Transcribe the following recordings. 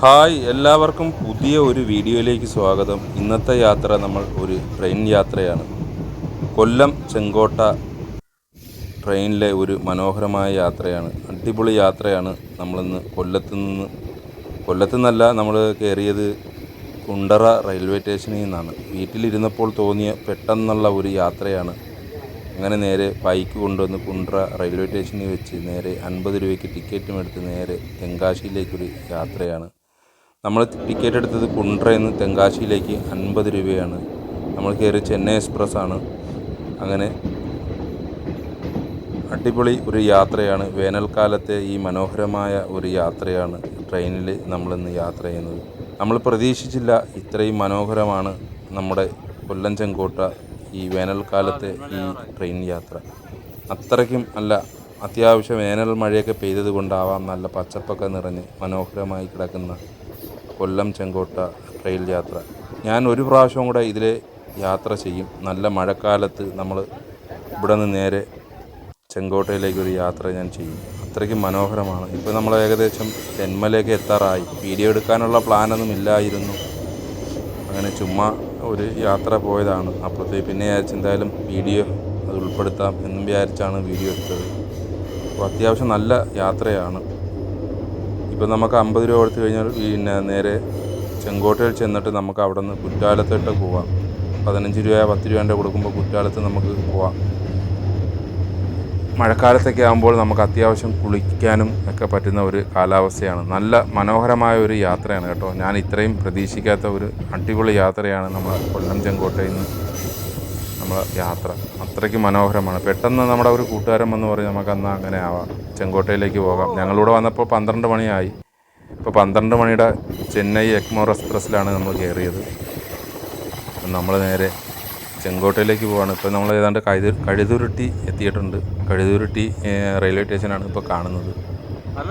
Hi, എല്ലാവർക്കും പുതിയ ഒരു വീഡിയോയിലേക്ക് സ്വാഗതം. ഇന്നത്തെ യാത്ര നമ്മൾ ഒരു ട്രെയിൻ യാത്രയാണ്. കൊല്ലം ചെങ്കോട്ട ട്രെയിനിലെ ഒരു മനോഹരമായ യാത്രയാണ്. അടിപൊളി യാത്രയാണ്. നമ്മളിന്ന് കൊല്ലത്തു നിന്നല്ല, നമ്മൾ കയറിയത് കുണ്ടറ റെയിൽവേ സ്റ്റേഷനിൽ നിന്നാണ്. വീട്ടിലിരുന്നപ്പോൾ തോന്നിയ പെട്ടെന്നുള്ള ഒരു യാത്രയാണ്. അങ്ങനെ നേരെ ബൈക്ക് കൊണ്ടുവന്ന് കുണ്ടറ റെയിൽവേ സ്റ്റേഷനിൽ വെച്ച് നേരെ 50 രൂപയ്ക്ക് ടിക്കറ്റും എടുത്ത് നേരെ തെങ്കാശിയിലേക്കൊരു യാത്രയാണ്. നമ്മൾ ടിക്കറ്റ് എടുത്തത് കുണ്ട്രയിൽ നിന്ന് തെങ്കാശിയിലേക്ക് 50 രൂപയാണ്. നമ്മൾ കയറി ചെന്നൈ എക്സ്പ്രസ് ആണ്. അങ്ങനെ അടിപൊളി ഒരു യാത്രയാണ്. വേനൽക്കാലത്തെ ഈ മനോഹരമായ ഒരു യാത്രയാണ് ട്രെയിനിൽ നമ്മളിന്ന് യാത്ര ചെയ്യുന്നത്. നമ്മൾ പ്രതീക്ഷിച്ചില്ല ഇത്രയും മനോഹരമാണ് നമ്മുടെ കൊല്ലം ചെങ്കോട്ട ഈ വേനൽക്കാലത്തെ ഈ ട്രെയിൻ യാത്ര. അത്രയ്ക്കും നല്ല അത്യാവശ്യം വേനൽ മഴയൊക്കെ പെയ്തത് കൊണ്ടാവാം നല്ല പച്ചപ്പൊക്കെ നിറഞ്ഞ് മനോഹരമായി കിടക്കുന്ന കൊല്ലം ചെങ്കോട്ട ട്രെയിൻ യാത്ര. ഞാൻ ഒരു പ്രാവശ്യം കൂടെ ഇതിലെ യാത്ര ചെയ്യും. നല്ല മഴക്കാലത്ത് നമ്മൾ ഇവിടെ നിന്ന് നേരെ ചെങ്കോട്ടയിലേക്കൊരു യാത്ര ഞാൻ ചെയ്യും. അത്രയ്ക്കും മനോഹരമാണ്. ഇപ്പോൾ നമ്മൾ ഏകദേശം തെന്മലയൊക്കെ എത്താറായി. വീഡിയോ എടുക്കാനുള്ള പ്ലാനൊന്നും ഇല്ലായിരുന്നു. അങ്ങനെ ചുമ്മാ ഒരു യാത്ര പോയതാണ്. അപ്പോഴത്തേക്ക് പിന്നെ വിചാരിച്ച് എന്തായാലും വീഡിയോ അത് ഉൾപ്പെടുത്താം എന്നും വിചാരിച്ചാണ് വീഡിയോ എടുത്തത്. അപ്പോൾ അത്യാവശ്യം നല്ല യാത്രയാണ്. ഇപ്പോൾ നമുക്ക് 50 രൂപ കൊടുത്തു കഴിഞ്ഞാൽ പിന്നെ നേരെ ചെങ്കോട്ടയിൽ ചെന്നിട്ട് നമുക്ക് അവിടെ നിന്ന് കുറ്റാലത്തോട്ട് പോവാം. 15 രൂപ 10 രൂപേൻ്റെ കൊടുക്കുമ്പോൾ കുറ്റാലത്ത് നമുക്ക് പോവാം. മഴക്കാലത്തൊക്കെ ആകുമ്പോൾ നമുക്ക് അത്യാവശ്യം കുളിക്കാനും ഒക്കെ പറ്റുന്ന ഒരു കാലാവസ്ഥയാണ്. നല്ല മനോഹരമായ ഒരു യാത്രയാണ് കേട്ടോ. ഞാൻ ഇത്രയും പ്രതീക്ഷിക്കാത്ത ഒരു അടിപൊളി യാത്രയാണ് നമ്മൾ കൊല്ലം ചെങ്കോട്ടയിൽ നിന്ന് നമ്മളെ യാത്ര. അത്രയ്ക്ക് മനോഹരമാണ്. പെട്ടെന്ന് നമ്മുടെ ഒരു കൂട്ടുകാരൻ വന്ന് പറയും നമുക്ക് എന്നാൽ അങ്ങനെ ആവാം, ചെങ്കോട്ടയിലേക്ക് പോകാം. ഞങ്ങളിവിടെ വന്നപ്പോൾ 12 മണിയായി. ഇപ്പോൾ 12 മണിയുടെ ചെന്നൈ എഗ്മോർ എക്സ്പ്രസ്സിലാണ് നമ്മൾ കയറിയത്. നമ്മൾ നേരെ ചെങ്കോട്ടയിലേക്ക് പോവാണ്. ഇപ്പോൾ നമ്മൾ ഏതാണ്ട് കഴുതുരുട്ടി എത്തിയിട്ടുണ്ട്. കഴുതുരുട്ടി റെയിൽവേ സ്റ്റേഷനാണ് ഇപ്പോൾ കാണുന്നത്.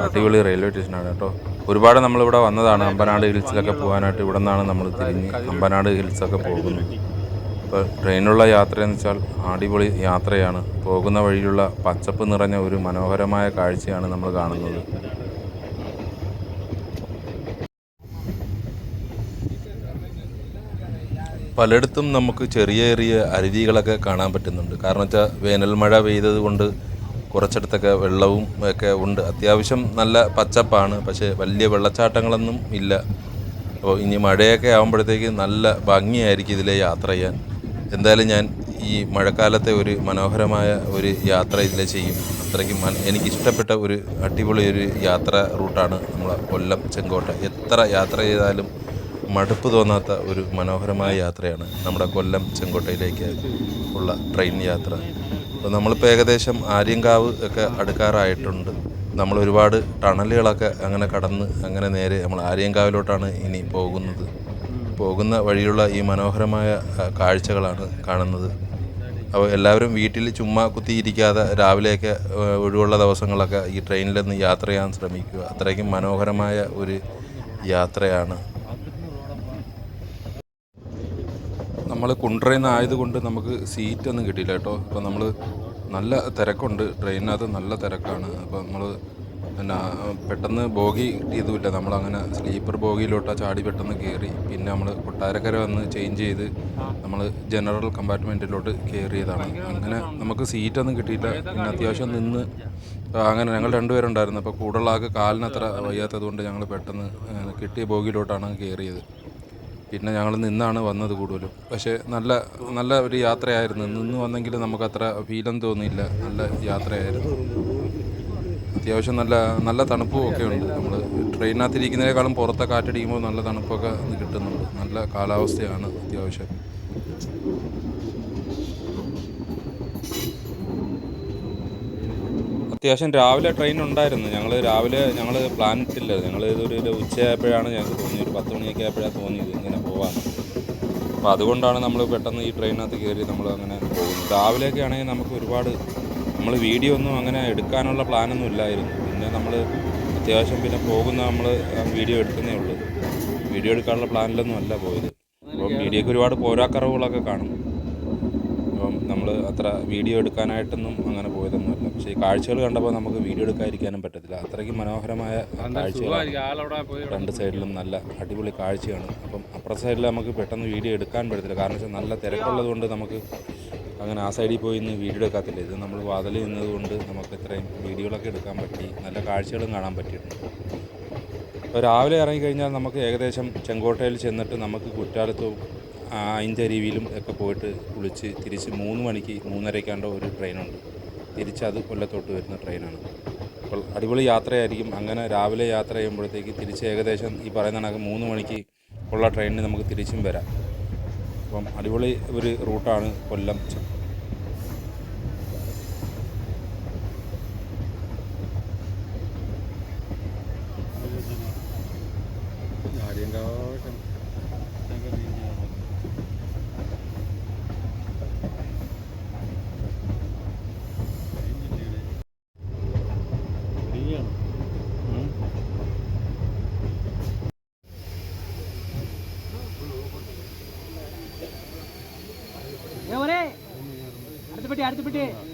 അടിപൊളി റെയിൽവേ സ്റ്റേഷനാണ് കേട്ടോ. ഒരുപാട് നമ്മളിവിടെ വന്നതാണ് അമ്പനാട് ഹിൽസിലൊക്കെ പോകാനായിട്ട്. ഇവിടെ നിന്നാണ് നമ്മൾ തിരിഞ്ഞ് അമ്പനാട് ഹിൽസൊക്കെ പോകുന്നത്. ഇപ്പോൾ ട്രെയിനിലുള്ള യാത്രയെന്ന് വെച്ചാൽ അടിപൊളി യാത്രയാണ്. പോകുന്ന വഴിയിലുള്ള പച്ചപ്പ് നിറഞ്ഞ ഒരു മനോഹരമായ കാഴ്ചയാണ് നമ്മൾ കാണുന്നത്. പലയിടത്തും നമുക്ക് ചെറിയ ചെറിയ അരുവികളൊക്കെ കാണാൻ പറ്റുന്നുണ്ട്. കാരണം വെച്ചാൽ വേനൽ മഴ പെയ്തത് കൊണ്ട് കുറച്ചിടത്തൊക്കെ വെള്ളവും ഒക്കെ ഉണ്ട്. അത്യാവശ്യം നല്ല പച്ചപ്പാണ്. പക്ഷേ വലിയ വെള്ളച്ചാട്ടങ്ങളൊന്നും ഇല്ല. അപ്പോൾ ഇനി മഴയൊക്കെ ആകുമ്പോഴത്തേക്ക് നല്ല ഭംഗിയായിരിക്കും ഇതിലെ യാത്ര ചെയ്യാൻ. എന്തായാലും ഞാൻ ഈ മഴക്കാലത്തെ ഒരു മനോഹരമായ ഒരു യാത്ര ഇതിലെ ചെയ്യും. അത്രയ്ക്കും എനിക്കിഷ്ടപ്പെട്ട ഒരു അടിപൊളി ഒരു യാത്ര റൂട്ടാണ് നമ്മളെ കൊല്ലം ചെങ്കോട്ട. എത്ര യാത്ര ചെയ്താലും മടുപ്പ് തോന്നാത്ത ഒരു മനോഹരമായ യാത്രയാണ് നമ്മുടെ കൊല്ലം ചെങ്കോട്ടയിലേക്ക് ഉള്ള ട്രെയിൻ യാത്ര. അപ്പോൾ നമ്മളിപ്പോൾ ഏകദേശം ആര്യങ്കാവ് ഒക്കെ അടുക്കാറായിട്ടുണ്ട്. നമ്മൾ ഒരുപാട് ടണലുകളൊക്കെ അങ്ങനെ കടന്ന് അങ്ങനെ നേരെ നമ്മൾ ആര്യങ്കാവിലോട്ടാണ് ഇനി പോകുന്നത്. പോകുന്ന വഴിയുള്ള ഈ മനോഹരമായ കാഴ്ചകളാണ് കാണുന്നത്. അപ്പോൾ എല്ലാവരും വീട്ടിൽ ചുമ്മാ കുത്തിയിരിക്കാതെ രാവിലെയൊക്കെ ഒഴിവുള്ള ദിവസങ്ങളൊക്കെ ഈ ട്രെയിനിലൊന്ന് യാത്ര ചെയ്യാൻ ശ്രമിക്കുക. അത്രയ്ക്കും മനോഹരമായ ഒരു യാത്രയാണ്. നമ്മൾ കുണ്ട്രയിൽ നിന്ന് ആയതുകൊണ്ട് നമുക്ക് സീറ്റൊന്നും കിട്ടിയില്ല കേട്ടോ. അപ്പോൾ നമ്മൾ നല്ല തിരക്കുണ്ട് ട്രെയിനിനകത്ത്, നല്ല തിരക്കാണ്. അപ്പോൾ നമ്മൾ പിന്നെ പെട്ടെന്ന് ബോഗി കിട്ടിയതുമില്ല. നമ്മളങ്ങനെ സ്ലീപ്പർ ബോഗിയിലോട്ട് ചാടി പെട്ടെന്ന് കയറി. പിന്നെ നമ്മൾ കൊട്ടാരക്കര വന്ന് ചേഞ്ച് ചെയ്ത് നമ്മൾ ജനറൽ കമ്പാർട്ട്മെൻറ്റിലോട്ട് കയറിയതാണ്. അങ്ങനെ നമുക്ക് സീറ്റൊന്നും കിട്ടിയില്ല. പിന്നെ അത്യാവശ്യം നിന്ന് അങ്ങനെ ഞങ്ങൾ 2 പേരുണ്ടായിരുന്നു. അപ്പോൾ കൂടുതലുള്ള ആൾക്ക് കാലിനത്ര വയ്യാത്തത് കൊണ്ട് ഞങ്ങൾ പെട്ടെന്ന് കിട്ടിയ ബോഗിയിലോട്ടാണ് കയറിയത്. പിന്നെ ഞങ്ങൾ നിന്നാണ് വന്നത് കൂടുതലും. പക്ഷേ നല്ല നല്ല ഒരു യാത്രയായിരുന്നു. നിന്ന് വന്നെങ്കിൽ നമുക്കത്ര ഫീലൊന്നും തോന്നിയില്ല. നല്ല യാത്രയായിരുന്നു. അത്യാവശ്യം നല്ല നല്ല തണുപ്പും ഒക്കെ ഉണ്ട്. നമ്മൾ ട്രെയിനകത്തിരിക്കുന്നതിനേക്കാളും പുറത്തെ കാറ്റടിക്കുമ്പോൾ നല്ല തണുപ്പൊക്കെ കിട്ടുന്നുണ്ട്. നല്ല കാലാവസ്ഥയാണ് അത്യാവശ്യം. അത്യാവശ്യം രാവിലെ ട്രെയിൻ ഉണ്ടായിരുന്നു. ഞങ്ങൾ പ്ലാൻ ഇട്ടില്ല. ഞങ്ങൾ ഇതൊരു ഉച്ചയായപ്പോഴാണ് ഞങ്ങൾക്ക് തോന്നിയത്. ഒരു 10 മണിയൊക്കെ ആയപ്പോഴാണ് തോന്നിയത് ഇങ്ങനെ പോകാമെന്ന്. അപ്പോൾ അതുകൊണ്ടാണ് നമ്മൾ പെട്ടെന്ന് ഈ ട്രെയിനകത്ത് കയറി നമ്മൾ അങ്ങനെ പോകുന്നത്. രാവിലെയൊക്കെ ആണെങ്കിൽ നമുക്ക് ഒരുപാട് നമ്മൾ വീഡിയോ ഒന്നും അങ്ങനെ എടുക്കാനുള്ള പ്ലാനൊന്നും ഇല്ലായിരുന്നു. പിന്നെ നമ്മൾ അത്യാവശ്യം പിന്നെ പോകുന്ന നമ്മൾ വീഡിയോ എടുക്കുന്നേ ഉള്ളൂ. വീഡിയോ എടുക്കാനുള്ള പ്ലാനിലൊന്നും അല്ല പോയത്. അപ്പം വീഡിയോയ്ക്ക് ഒരുപാട് പോരാക്കറവുകളൊക്കെ കാണും. അപ്പം നമ്മൾ അത്ര വീഡിയോ എടുക്കാനായിട്ടൊന്നും അങ്ങനെ പോയതൊന്നുമല്ല. പക്ഷേ ഈ കാഴ്ചകൾ കണ്ടപ്പോൾ നമുക്ക് വീഡിയോ എടുക്കാതിരിക്കാനും പറ്റത്തില്ല. അത്രയ്ക്കും മനോഹരമായ കാഴ്ചകളാണ്. രണ്ട് സൈഡിലും നല്ല അടിപൊളി കാഴ്ചയാണ്. അപ്പം അപ്പുറത്തെ സൈഡിൽ നമുക്ക് പെട്ടെന്ന് വീഡിയോ എടുക്കാൻ പറ്റത്തില്ല. കാരണം വെച്ചാൽ നല്ല തിരക്കുള്ളത് കൊണ്ട് നമുക്ക് അങ്ങനെ ആ സൈഡിൽ പോയി ഇന്ന് വീഡിയോ എടുക്കത്തില്ല. ഇത് നമ്മൾ വാതിലിൽ നിന്നതുകൊണ്ട് നമുക്ക് ഇത്രയും വീഡിയോകളൊക്കെ എടുക്കാൻ പറ്റി, നല്ല കാഴ്ചകളും കാണാൻ പറ്റിയിട്ടുണ്ട്. അപ്പോൾ രാവിലെ ഇറങ്ങിക്കഴിഞ്ഞാൽ നമുക്ക് ഏകദേശം ചെങ്കോട്ടയിൽ ചെന്നിട്ട് നമുക്ക് കുറ്റാലത്തും ഐന്തരുവിയിലും ഒക്കെ പോയിട്ട് കുളിച്ച് തിരിച്ച് 3 മണിക്ക് 3:30 ഒരു ട്രെയിനുണ്ട്. തിരിച്ചത് കൊല്ലത്തോട്ട് വരുന്ന ട്രെയിനാണ്. അപ്പോൾ അടിപൊളി യാത്രയായിരിക്കും. അങ്ങനെ രാവിലെ യാത്ര ചെയ്യുമ്പോഴത്തേക്ക് തിരിച്ച് ഏകദേശം ഈ പറയുന്ന കണക്ക് 3 മണിക്ക് ഉള്ള ട്രെയിനിന് നമുക്ക് തിരിച്ചും വരാം. അപ്പം അടിപൊളി ഒരു റൂട്ടാണ് കൊല്ലം.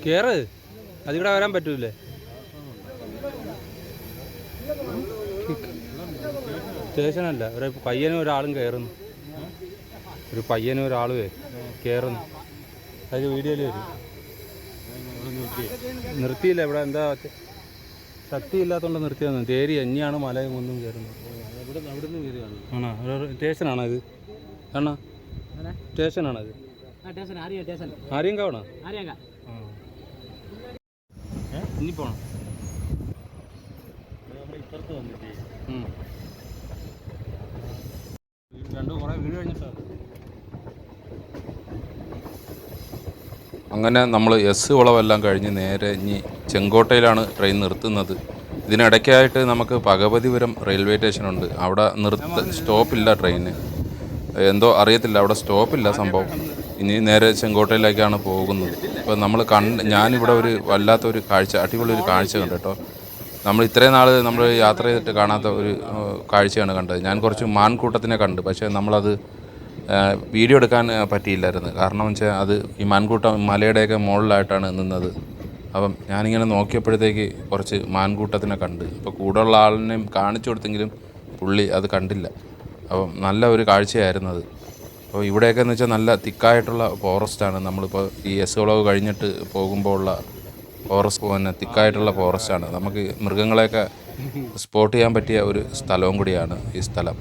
കേറ്, അതിവിടെ വരാൻ പറ്റൂലേ? സ്റ്റേഷനല്ല, ഒരു പയ്യനും ഒരാളും കയറുന്നു. ഒരു പയ്യനും ഒരാളും കയറുന്നു. അത് വീഡിയോയിൽ വരും. നിർത്തിയില്ല, ഇവിടെ എന്താ ശക്തി ഇല്ലാത്തതുകൊണ്ട് നിർത്തിയൊന്നും. തേരി എന്നെയാണ് മലയും ഒന്നും കയറുന്നത്. ആണോ? സ്റ്റേഷനാണോ ഇത്? ആണോ സ്റ്റേഷനാണോ ഇത്? ആര്യങ്കാവണോ? ഇനി പോണം. കുറേ വീട് കഴിഞ്ഞിട്ടാണ്. അങ്ങനെ നമ്മൾ എസ് വളവെല്ലാം കഴിഞ്ഞ് നേരെ ഇനി ചെങ്കോട്ടയിലാണ് ട്രെയിൻ നിർത്തുന്നത്. ഇതിനിടയ്ക്കായിട്ട് നമുക്ക് ഭഗവതിപുരം റെയിൽവേ സ്റ്റേഷനുണ്ട്. അവിടെ സ്റ്റോപ്പില്ല ട്രെയിന്. എന്തോ അറിയത്തില്ല, അവിടെ സ്റ്റോപ്പില്ല സംഭവം. ഇനി നേരെ ചെങ്കോട്ടയിലേക്കാണ് പോകുന്നത്. ഇപ്പോൾ നമ്മൾ ഞാനിവിടെ ഒരു വല്ലാത്തൊരു കാഴ്ച, അടിപൊളി ഒരു കാഴ്ച കണ്ടു കേട്ടോ. നമ്മൾ ഇത്രയും നാൾ നമ്മൾ യാത്ര ചെയ്തിട്ട് കാണാത്ത ഒരു കാഴ്ചയാണ് കണ്ടത്. ഞാൻ കുറച്ച് മാൻകൂട്ടത്തിനെ കണ്ട്, പക്ഷേ നമ്മളത് വീഡിയോ എടുക്കാൻ പറ്റിയില്ലായിരുന്നു. കാരണം വെച്ചാൽ അത് ഈ മാൻകൂട്ടം മലയുടെയൊക്കെ മുകളിലായിട്ടാണ് നിന്നത്. അപ്പം ഞാനിങ്ങനെ നോക്കിയപ്പോഴത്തേക്ക് കുറച്ച് മാൻകൂട്ടത്തിനെ കണ്ട്. അപ്പോൾ കൂടെയുള്ള ആളിനെയും കാണിച്ചു കൊടുത്തെങ്കിലും പുള്ളി അത് കണ്ടില്ല. അപ്പം നല്ല ഒരു കാഴ്ചയായിരുന്നു അത്. അപ്പോൾ ഇവിടെയൊക്കെ എന്ന് വെച്ചാൽ നല്ല തിക്കായിട്ടുള്ള ഫോറസ്റ്റാണ്. നമ്മളിപ്പോൾ ഈ എസ് വളവ് കഴിഞ്ഞിട്ട് പോകുമ്പോൾ ഉള്ള ഫോറസ്റ്റ് പിന്നെ തിക്കായിട്ടുള്ള ഫോറസ്റ്റാണ്. നമുക്ക് മൃഗങ്ങളെയൊക്കെ സ്പോട്ട് ചെയ്യാൻ പറ്റിയ ഒരു സ്ഥലവും കൂടിയാണ് ഈ സ്ഥലം.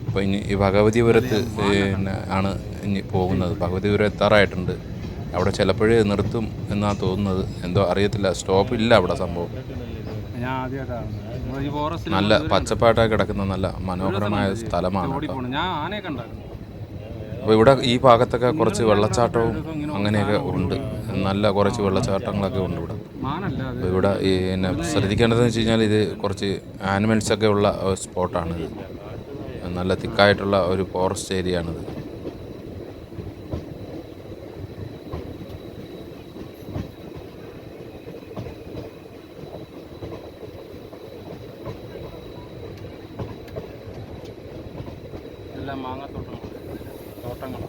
അപ്പോൾ ഇനി ഈ ഭഗവതിപുരത്ത് പിന്നെ ആണ് ഇനി പോകുന്നത്. ഭഗവതിപുരം എത്താറായിട്ടുണ്ട്. അവിടെ ചിലപ്പോഴേ നിർത്തും എന്നാണ് തോന്നുന്നത്. എന്തോ അറിയത്തില്ല, സ്റ്റോപ്പില്ല അവിടെ സംഭവം. നല്ല പച്ചപ്പായിട്ടൊക്കെ കിടക്കുന്ന നല്ല മനോഹരമായ സ്ഥലമാണ്. അപ്പോൾ ഇവിടെ ഈ ഭാഗത്തൊക്കെ കുറച്ച് വെള്ളച്ചാട്ടവും അങ്ങനെയൊക്കെ ഉണ്ട്. നല്ല കുറച്ച് വെള്ളച്ചാട്ടങ്ങളൊക്കെ ഉണ്ട് ഇവിടെ. അപ്പോൾ ഇവിടെ ഈ പിന്നെ ശ്രദ്ധിക്കേണ്ടതെന്ന് വെച്ച് കഴിഞ്ഞാൽ ഇത് കുറച്ച് ആനിമൽസൊക്കെ ഉള്ള സ്പോട്ടാണിത്. നല്ല തിക്കായിട്ടുള്ള ഒരു ഫോറസ്റ്റ് ഏരിയയാണിത്. എല്ലാം തോട്ടങ്ങളാണ്.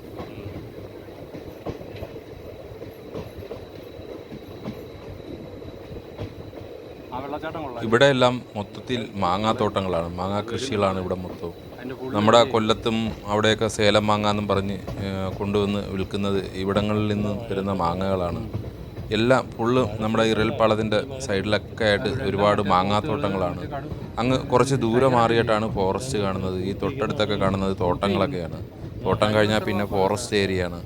ഇവിടെ എല്ലാം മൊത്തത്തിൽ മാങ്ങാത്തോട്ടങ്ങളാണ്, മാങ്ങാ കൃഷികളാണ് ഇവിടെ മൊത്തവും. നമ്മുടെ കൊല്ലത്തും അവിടെയൊക്കെ സേലം മാങ്ങ എന്നും പറഞ്ഞ് കൊണ്ടുവന്ന് വിൽക്കുന്നത് ഇവിടങ്ങളിൽ നിന്ന് വരുന്ന മാങ്ങകളാണ്. എല്ലാം ഫുള്ളും നമ്മുടെ ഈ റെയിൽപ്പാളത്തിൻ്റെ സൈഡിലൊക്കെ ആയിട്ട് ഒരുപാട് മാങ്ങാത്തോട്ടങ്ങളാണ്. അങ്ങ് കുറച്ച് ദൂരെ മാറിയിട്ടാണ് ഫോറസ്റ്റ് കാണുന്നത്. ഈ തൊട്ടടുത്തൊക്കെ കാണുന്നത് തോട്ടങ്ങളൊക്കെയാണ്. തോട്ടം കഴിഞ്ഞാൽ പിന്നെ ഫോറസ്റ്റ് ഏരിയയാണ്.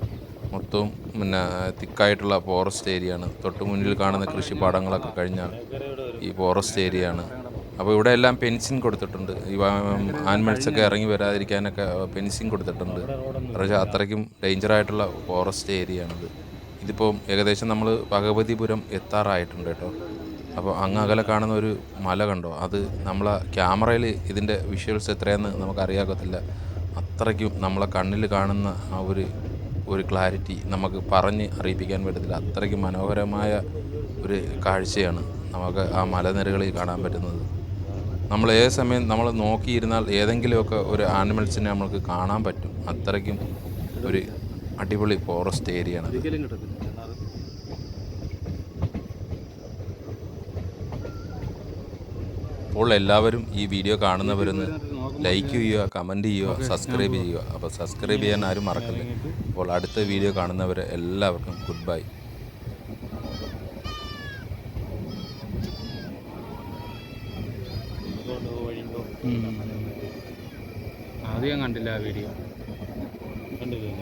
മൊത്തവും പിന്നെ തിക്കായിട്ടുള്ള ഫോറസ്റ്റ് ഏരിയയാണ്. തൊട്ട് മുന്നിൽ കാണുന്ന കൃഷിപ്പാടങ്ങളൊക്കെ കഴിഞ്ഞാൽ ഈ ഫോറസ്റ്റ് ഏരിയയാണ്. അപ്പോൾ ഇവിടെ എല്ലാം ഫെൻസിങ് കൊടുത്തിട്ടുണ്ട്. ഈ ആനിമൽസൊക്കെ ഇറങ്ങി വരാതിരിക്കാനൊക്കെ ഫെൻസിങ് കൊടുത്തിട്ടുണ്ട്. പക്ഷേ അത്രയ്ക്കും ഡേഞ്ചറായിട്ടുള്ള ഫോറസ്റ്റ് ഏരിയയാണിത്. ഇതിപ്പോൾ ഏകദേശം നമ്മൾ ഭഗവതിപുരം എത്താറായിട്ടുണ്ട് കേട്ടോ. അപ്പോൾ അങ്ങ് അകലെ കാണുന്ന ഒരു മല കണ്ടോ, അത് നമ്മളെ ക്യാമറയിൽ ഇതിൻ്റെ വിഷ്വൽസ് എത്രയെന്ന് നമുക്കറിയാകത്തില്ല. അത്രയ്ക്കും നമ്മളെ കണ്ണിൽ കാണുന്ന ആ ഒരു ക്ലാരിറ്റി നമുക്ക് പറഞ്ഞ് അറിയിപ്പിക്കാൻ പറ്റത്തില്ല. അത്രയ്ക്കും മനോഹരമായ ഒരു കാഴ്ചയാണ് നമുക്ക് ആ മലനിരകളിൽ കാണാൻ പറ്റുന്നത്. നമ്മൾ ഏത് സമയം നമ്മൾ നോക്കിയിരുന്നാൽ ഏതെങ്കിലുമൊക്കെ ഒരു ആനിമൽസിനെ നമുക്ക് കാണാൻ പറ്റും. അത്രയ്ക്കും ഒരു അടിപൊളി ഫോറസ്റ്റ് ഏരിയയാണ്. അപ്പോൾ എല്ലാവരും ഈ വീഡിയോ കാണുന്നവരൊന്ന് ലൈക്ക് ചെയ്യുക, കമൻറ്റ് ചെയ്യുക, സബ്സ്ക്രൈബ് ചെയ്യുക. അപ്പോൾ സബ്സ്ക്രൈബ് ചെയ്യാൻ ആരും മറക്കല്ലേ. അപ്പോൾ അടുത്ത വീഡിയോ കാണുന്നവരെ എല്ലാവർക്കും ഗുഡ് ബൈ. ആദ്യം കണ്ടില്ല ആ വീഡിയോ. കണ്ടില്ലേ?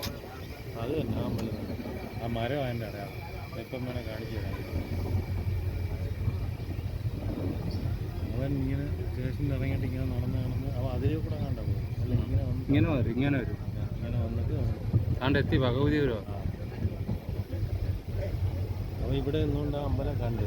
അത് തന്നെ ആ മരം അതിൻ്റെ അടയാളം. ഇപ്പം വേണേൽ കാണിച്ചു തരാം. അവൻ ഇങ്ങനെ സ്റ്റേഷനിൽ ഇറങ്ങിയിട്ട് ഇങ്ങനെ നടന്ന് അവൻ അതിലേ കൂടെ കണ്ട പോകും. അല്ല ഇങ്ങനെ വരും ഇങ്ങനെ വന്നിട്ട് കണ്ട് എത്തി ഭഗവതി വരുമോ? അവൻ ഇവിടെ നിന്നുകൊണ്ട് ആ അമ്പലം കണ്ട്.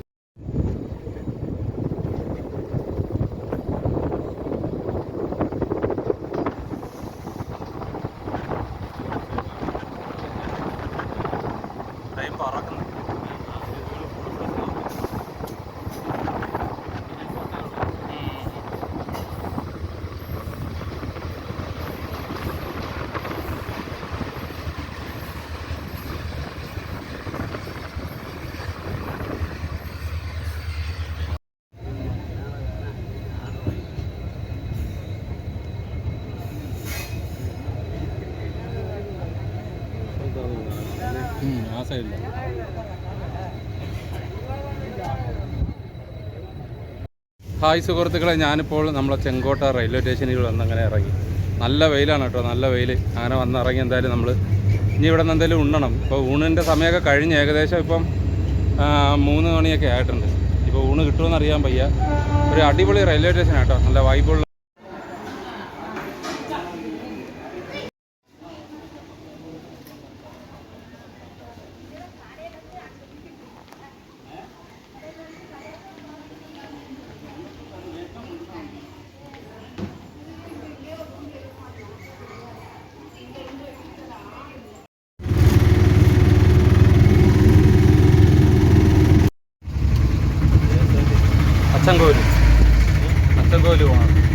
ആ സൈഡില്ല. ഹായ് സുഹൃത്തുക്കളെ, ഞാനിപ്പോൾ നമ്മളെ ചെങ്കോട്ട റെയിൽവേ സ്റ്റേഷനിൽ വന്നങ്ങനെ ഇറങ്ങി. നല്ല വെയിലാണ് കേട്ടോ, നല്ല വെയിൽ. അങ്ങനെ വന്നിറങ്ങി എന്തായാലും നമ്മൾ ഇനി ഇവിടെ നിന്ന് എന്തായാലും ഉണ്ണണം. ഇപ്പോൾ ഊണിൻ്റെ സമയമൊക്കെ കഴിഞ്ഞ് ഏകദേശം ഇപ്പം 3 മണിയൊക്കെ ആയിട്ടുണ്ട്. ഇപ്പോൾ ഊണ് കിട്ടുമെന്ന് അറിയാൻ വയ്യ. ഒരു അടിപൊളി റെയിൽവേ സ്റ്റേഷനാണ് കേട്ടോ, നല്ല വൈബുള്ള. അച്ചൻകോല് പോകണം.